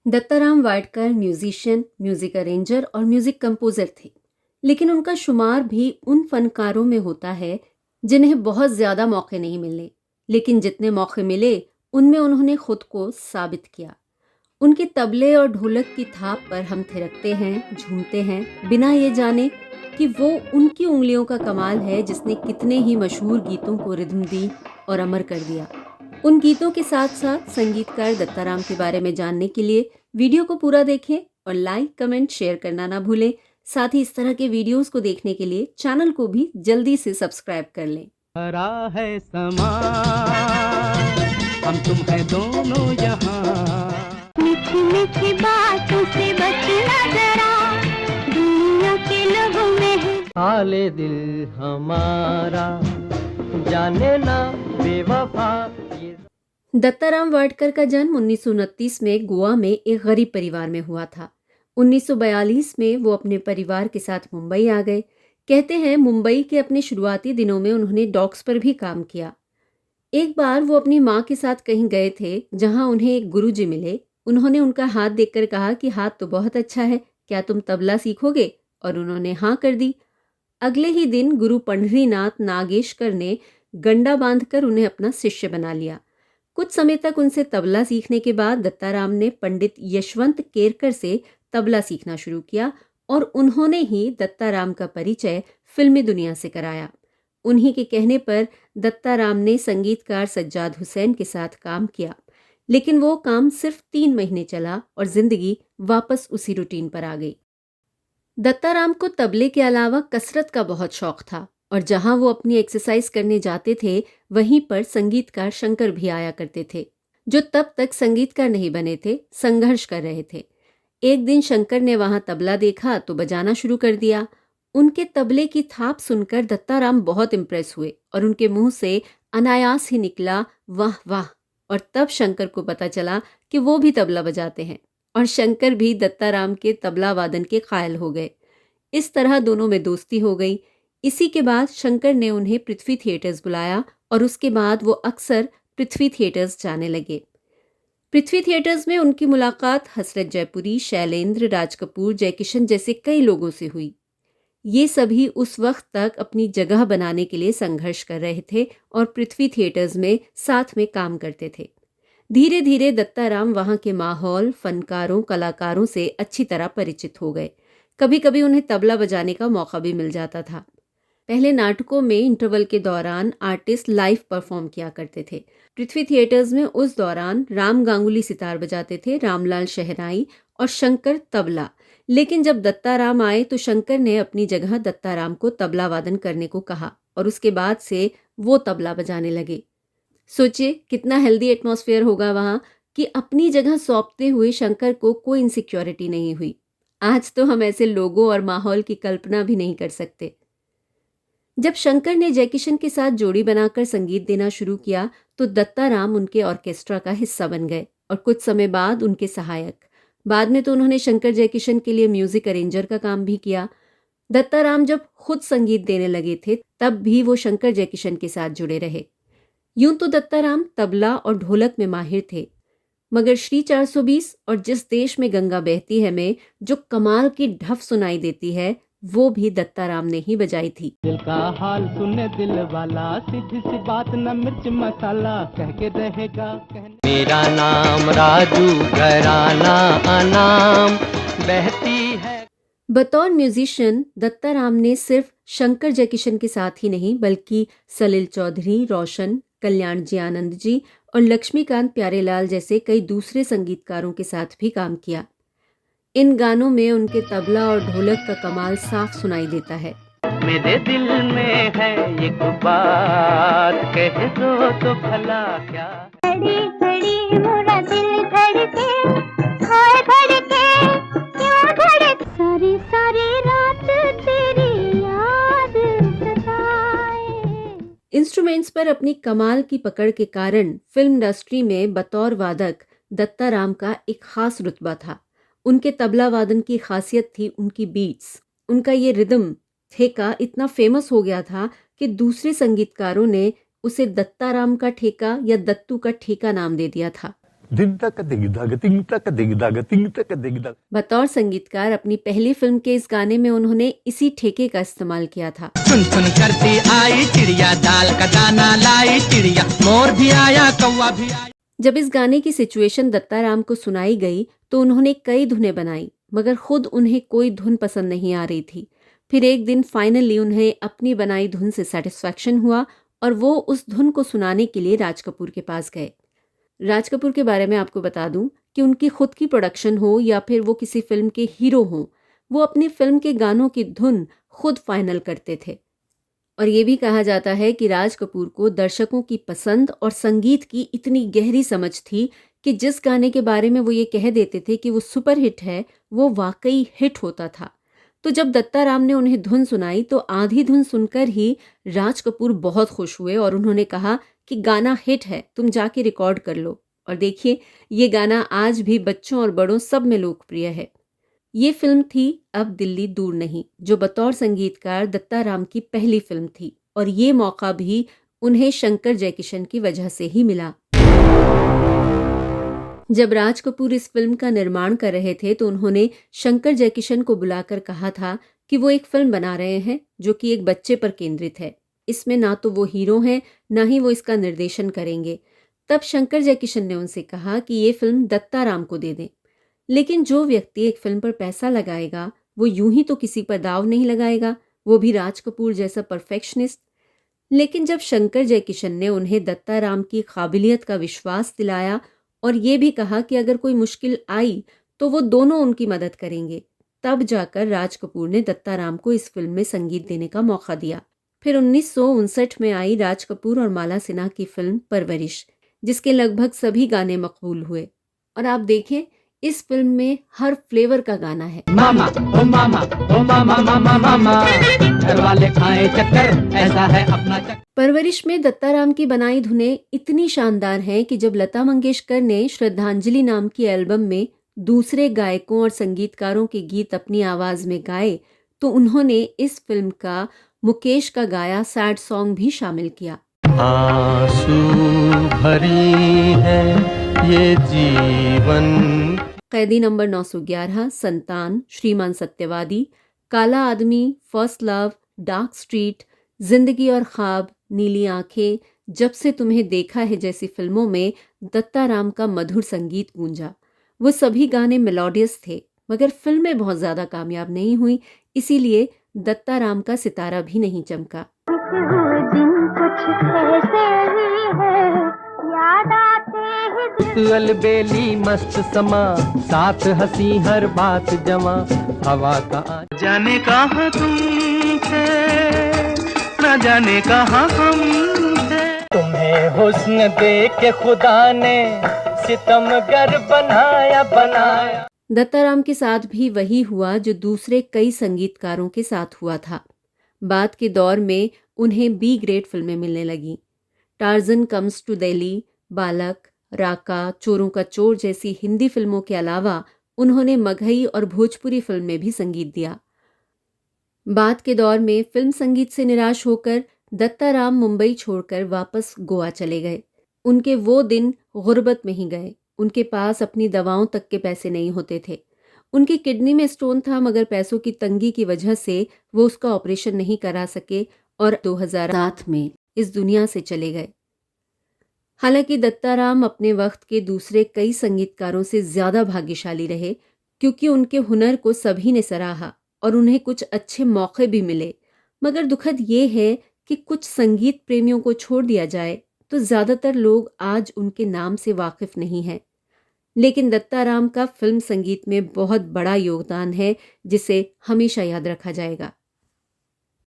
Dattaram Wadkar musician, music arranger और music composer थे, लेकिन उनका शुमार भी उन फनकारों में होता है जिन्हें बहुत ज़्यादा मौके नहीं मिले, लेकिन जितने मौके मिले उनमें उन्होंने खुद को साबित किया। उनके तबले और ढोलक की थाप पर हम थिरकते हैं, झूमते हैं, बिना ये जाने कि वो उनकी उंगलियों का कमाल है जिसने कितने ही मशहूर गीतों को रिद्म दी और अमर कर दिया। उन गीतों के साथ साथ संगीतकार दत्ताराम के बारे में जानने के लिए वीडियो को पूरा देखें और लाइक, कमेंट, शेयर करना ना भूलें। साथ ही इस तरह के वीडियोस को देखने के लिए चैनल को भी जल्दी से सब्सक्राइब कर लें। हरा है समा, हम तुम है दोनों यहाँ। मीठी मीठी बातों से बचना जरा, दुनिया के लोगों में है हाले दिल हमारा, जाने ना बेवफा। दत्ताराम वाडकर का जन्म 1929 में गोवा में एक गरीब परिवार में हुआ था। 1942 में वो अपने परिवार के साथ मुंबई आ गए। कहते हैं मुंबई के अपने शुरुआती दिनों में उन्होंने डॉक्स पर भी काम किया। एक बार वो अपनी माँ के साथ कहीं गए थे जहाँ उन्हें एक गुरुजी मिले। उन्होंने उनका हाथ देखकर कहा कि हाथ तो बहुत अच्छा है, क्या तुम तबला सीखोगे? और उन्होंने हाँ कर दी। अगले ही दिन गुरु पंढरीनाथ नागेशकर ने गंडा बांधकर उन्हें अपना शिष्य बना लिया। कुछ समय तक उनसे तबला सीखने के बाद दत्ताराम ने पंडित यशवंत केरकर से तबला सीखना शुरू किया और उन्होंने ही दत्ताराम का परिचय फिल्मी दुनिया से कराया। उन्हीं के कहने पर दत्ताराम ने संगीतकार सज्जाद हुसैन के साथ काम किया, लेकिन वो काम सिर्फ 3 महीने चला और जिंदगी वापस उसी रूटीन पर आ गई। दत्ताराम को तबले के अलावा कसरत का बहुत शौक था और जहां वो अपनी एक्सरसाइज करने जाते थे वहीं पर संगीतकार शंकर भी आया करते थे, जो तब तक संगीतकार नहीं बने थे, संघर्ष कर रहे थे। एक दिन शंकर ने वहां तबला देखा तो बजाना शुरू कर दिया। उनके तबले की थाप सुनकर दत्ताराम बहुत इम्प्रेस हुए और उनके मुंह से अनायास ही निकला वाह वाह। और तब शंकर को पता चला कि वो भी तबला बजाते हैं और शंकर भी दत्ताराम के तबला वादन के कायल हो गए। इस तरह दोनों में दोस्ती हो गई। इसी के बाद शंकर ने उन्हें पृथ्वी थिएटर्स बुलाया और उसके बाद वो अक्सर पृथ्वी थिएटर्स जाने लगे। पृथ्वी थिएटर्स में उनकी मुलाकात हसरत जयपुरी, शैलेंद्र, राज कपूर, जयकिशन जैसे कई लोगों से हुई। ये सभी उस वक्त तक अपनी जगह बनाने के लिए संघर्ष कर रहे थे और पृथ्वी थिएटर्स में साथ में काम करते थे। धीरे धीरे दत्ताराम वहाँ के माहौल, फनकारों, कलाकारों से अच्छी तरह परिचित हो गए। कभी कभी उन्हें तबला बजाने का मौका भी मिल जाता था। पहले नाटकों में इंटरवल के दौरान आर्टिस्ट लाइव परफॉर्म किया करते थे। पृथ्वी थिएटर्स में उस दौरान राम गांगुली सितार बजाते थे, रामलाल शहनाई और शंकर तबला। लेकिन जब दत्ताराम आए तो शंकर ने अपनी जगह दत्ताराम को तबला वादन करने को कहा और उसके बाद से वो तबला बजाने लगे। सोचिए कितना हेल्दी एटमॉस्फेयर होगा वहाँ कि अपनी जगह सौंपते हुए शंकर को कोई इनसिक्योरिटी नहीं हुई। आज तो हम ऐसे लोगों और माहौल की कल्पना भी नहीं कर सकते। जब शंकर ने जयकिशन के साथ जोड़ी बनाकर संगीत देना शुरू किया तो दत्ताराम उनके ऑर्केस्ट्रा का हिस्सा बन गए और कुछ समय बाद उनके सहायक। बाद में तो उन्होंने शंकर जयकिशन के लिए म्यूजिक अरेंजर का काम भी किया। दत्ताराम जब खुद संगीत देने लगे थे तब भी वो शंकर जयकिशन के साथ जुड़े रहे। यूं तो दत्ताराम तबला और ढोलक में माहिर थे, मगर श्री 420 और जिस देश में गंगा बहती है में जो कमाल की ढफ सुनाई देती है वो भी दत्ताराम ने ही बजाई थी। दिल का हाल सुने दिल वाला, सीधी सी बात न मिर्च मसाला, कह के रहेगा मेरा नाम राजू, घराना अनाम बहती है। बतौर म्यूजिशियन दत्ताराम ने सिर्फ शंकर जयकिशन के साथ ही नहीं बल्कि सलिल चौधरी, रोशन, कल्याण जी आनंद जी और लक्ष्मीकांत प्यारेलाल जैसे कई दूसरे संगीतकारों के साथ भी काम किया। इन गानों में उनके तबला और ढोलक का कमाल साफ सुनाई देता है। मेरे दिल में है एक बात, कह दो तो भला क्या। खड़ी खड़ी मोरा दिल धड़के, हाय धड़के, क्यों धड़के, सारी सारी रात तेरी याद सताए। इंस्ट्रूमेंट्स पर अपनी कमाल की पकड़ के कारण फिल्म इंडस्ट्री में बतौर वादक दत्ताराम का एक खास रुतबा था। उनके तबला वादन की खासियत थी उनकी बीट्स। उनका ये रिदम ठेका इतना फेमस हो गया था कि दूसरे संगीतकारों ने उसे दत्ताराम का ठेका या दत्तू का ठेका नाम दे दिया था। दिन तक दिग दग तिंग तक दिग दग तिंग तक दिग दग। बतौर संगीतकार अपनी पहली फिल्म के इस गाने में उन्होंने इसी ठेके का इस्तेमाल किया था। सुन सुन करती आई चिड़िया, दाल का दाना लाई चिड़िया, मोर भी आया कौवा भी आया। जब इस गाने की सिचुएशन दत्ताराम को सुनाई गई तो उन्होंने कई धुनें बनाई, मगर खुद उन्हें कोई धुन पसंद नहीं आ रही थी। फिर एक दिन फाइनली उन्हें अपनी बनाई धुन से सेटिस्फैक्शन हुआ और वो उस धुन को सुनाने के लिए राज कपूर के पास गए। राज कपूर के बारे में आपको बता दूं कि उनकी खुद की प्रोडक्शन हो या फिर वो किसी फिल्म के हीरो हों, वो अपनी फिल्म के गानों की धुन खुद फाइनल करते थे। और ये भी कहा जाता है कि राज कपूर को दर्शकों की पसंद और संगीत की इतनी गहरी समझ थी कि जिस गाने के बारे में वो ये कह देते थे कि वो सुपर हिट है, वो वाकई हिट होता था। तो जब दत्ताराम ने उन्हें धुन सुनाई तो आधी धुन सुनकर ही राज कपूर बहुत खुश हुए और उन्होंने कहा कि गाना हिट है, तुम जाके रिकॉर्ड कर लो। और देखिए, ये गाना आज भी बच्चों और बड़ों सब में लोकप्रिय है। ये फिल्म थी अब दिल्ली दूर नहीं, जो बतौर संगीतकार दत्ताराम की पहली फिल्म थी और ये मौका भी उन्हें शंकर जयकिशन की वजह से ही मिला। जब राज कपूर इस फिल्म का निर्माण कर रहे थे तो उन्होंने शंकर जयकिशन को बुलाकर कहा था कि वो एक फिल्म बना रहे हैं जो कि एक बच्चे पर केंद्रित है। इसमें ना तो वो हीरो हैं, ना ही वो इसका निर्देशन करेंगे। तब शंकर जयकिशन ने उनसे कहा कि ये फिल्म दत्ताराम को दे दें। लेकिन जो व्यक्ति एक फिल्म पर पैसा लगाएगा वो यूं ही तो किसी पर दाव नहीं लगाएगा, वो भी राज कपूर जैसा परफेक्शनिस्ट। लेकिन जब शंकर जयकिशन ने उन्हें दत्ताराम की काबिलियत का विश्वास दिलाया और ये भी कहा कि अगर कोई मुश्किल आई तो वो दोनों उनकी मदद करेंगे, तब जाकर राज कपूर ने दत्ताराम को इस फिल्म में संगीत देने का मौका दिया। फिर 1959 में आई राज कपूर और माला सिन्हा की फिल्म परवरिश, जिसके लगभग सभी गाने मकबूल हुए। और आप देखें, इस फिल्म में हर फ्लेवर का गाना है। मामा ओ मामा ओ मामा मामा मामा, घर वाले खाए चक्कर, ऐसा है अपना चक्कर। परवरिश में दत्ताराम की बनाई धुनें इतनी शानदार हैं कि जब लता मंगेशकर ने श्रद्धांजलि नाम की एल्बम में दूसरे गायकों और संगीतकारों के गीत अपनी आवाज में गाए तो उन्होंने इस फिल्म का मुकेश का गाया सैड सॉन्ग भी शामिल किया। आंसू भरी है ये जीवन। कैदी नंबर 911, संतान, श्रीमान सत्यवादी, काला आदमी, फर्स्ट लव, डार्क स्ट्रीट, जिंदगी और ख्वाब, नीली आंखें, जब से तुम्हें देखा है जैसी फिल्मों में दत्ताराम का मधुर संगीत गूंजा। वो सभी गाने मेलोडियस थे, मगर फिल्में बहुत ज्यादा कामयाब नहीं हुई, इसीलिए दत्ताराम का सितारा भी नहीं चमका। अलबेली मस्त समा, साथ हंसी हर बात जमा, हवा का जाने कहाँ तुम थे, न जाने कहाँ हम थे। तुम्हें हुस्न दे के खुदा ने सितमगर बनाया बनाया। दत्ताराम के साथ भी वही हुआ जो दूसरे कई संगीतकारों के साथ हुआ था। बाद के दौर में उन्हें बी ग्रेड फिल्में मिलने लगीं। टार्जन कम्स टू दिल्ली, बालक, राका, चोरों का चोर जैसी हिंदी फिल्मों के अलावा उन्होंने मगही और भोजपुरी फिल्म में भी संगीत दिया। बाद के दौर में फिल्म संगीत से निराश होकर दत्ताराम मुंबई छोड़कर वापस गोवा चले गए। उनके वो दिन गुर्बत में ही गए। उनके पास अपनी दवाओं तक के पैसे नहीं होते थे। उनकी किडनी में स्टोन था, मगर पैसों की तंगी की वजह से वो उसका ऑपरेशन नहीं करा सके और 2007 में इस दुनिया से चले गए। हालांकि दत्ताराम अपने वक्त के दूसरे कई संगीतकारों से ज्यादा भाग्यशाली रहे, क्योंकि उनके हुनर को सभी ने सराहा और उन्हें कुछ अच्छे मौके भी मिले। मगर दुखद ये है कि कुछ संगीत प्रेमियों को छोड़ दिया जाए तो ज्यादातर लोग आज उनके नाम से वाकिफ नहीं हैं। लेकिन दत्ताराम का फिल्म संगीत में बहुत बड़ा योगदान है, जिसे हमेशा याद रखा जाएगा।